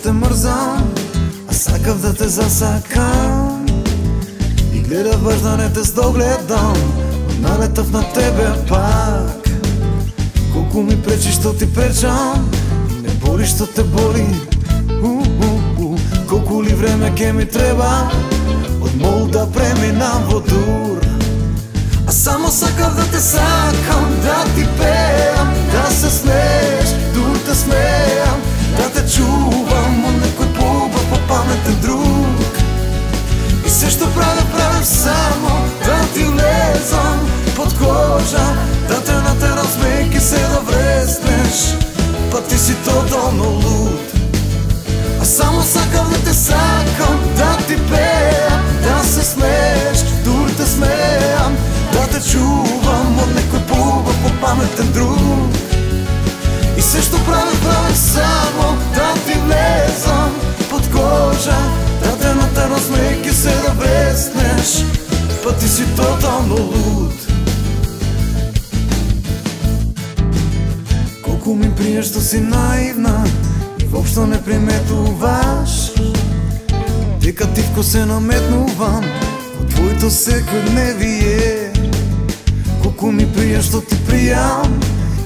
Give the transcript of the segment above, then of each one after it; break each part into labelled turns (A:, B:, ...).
A: те мързам, а сакав да те засакам. И гледаваш да не те здогледам, но налетав на тебе пак. Колко ми пречи, що ти пречам, и не боли, що те боли. Колко ли време ке ми треба, од мол да преминам во дур. А само сакав да те сакам, да ти пеам, да се смееш, дур те смеям, да те чувам од некој поубав, попаметен друг. И се што правя само да ти влезам под кожа, да те натерам смејки се да вреснеш, па ти си тотално луд. А само сакам да те сакам, да ти пеам, да се смееш, дур те смеям, да те чувам од некој поубав, попаметен друг. И се што правя само да ти влезам под кожа, да те натерам смејки се да вреснеш, па ти си тотално луд. Колку ми приеш што си наивна и воопшто не приметуваш дека тивко се наметнувам во твоето секојдневие. Колку ми приеш што ти пријам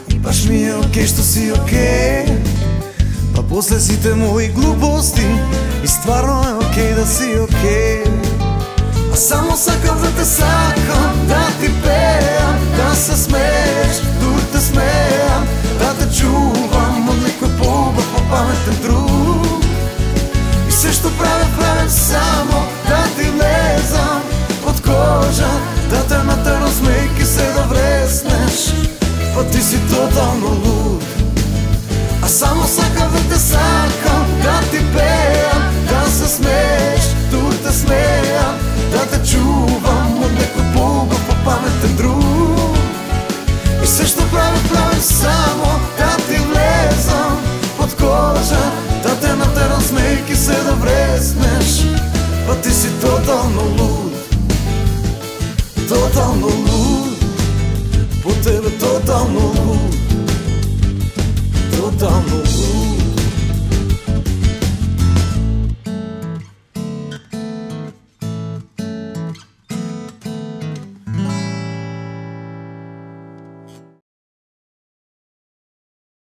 A: и баш ми е окей што си окей, па после сите мои глупости и стварно е окей да си окей. А само сакам да те сакам, да ти пеам, да се смееш, дур те смеям, да те чувам од некој поубав, попаметен друг. И се што правя само да ти влезам под кожа, да те натерам смејки се да вреснеш, па ти си тотално луд. А само сакам да те сакам,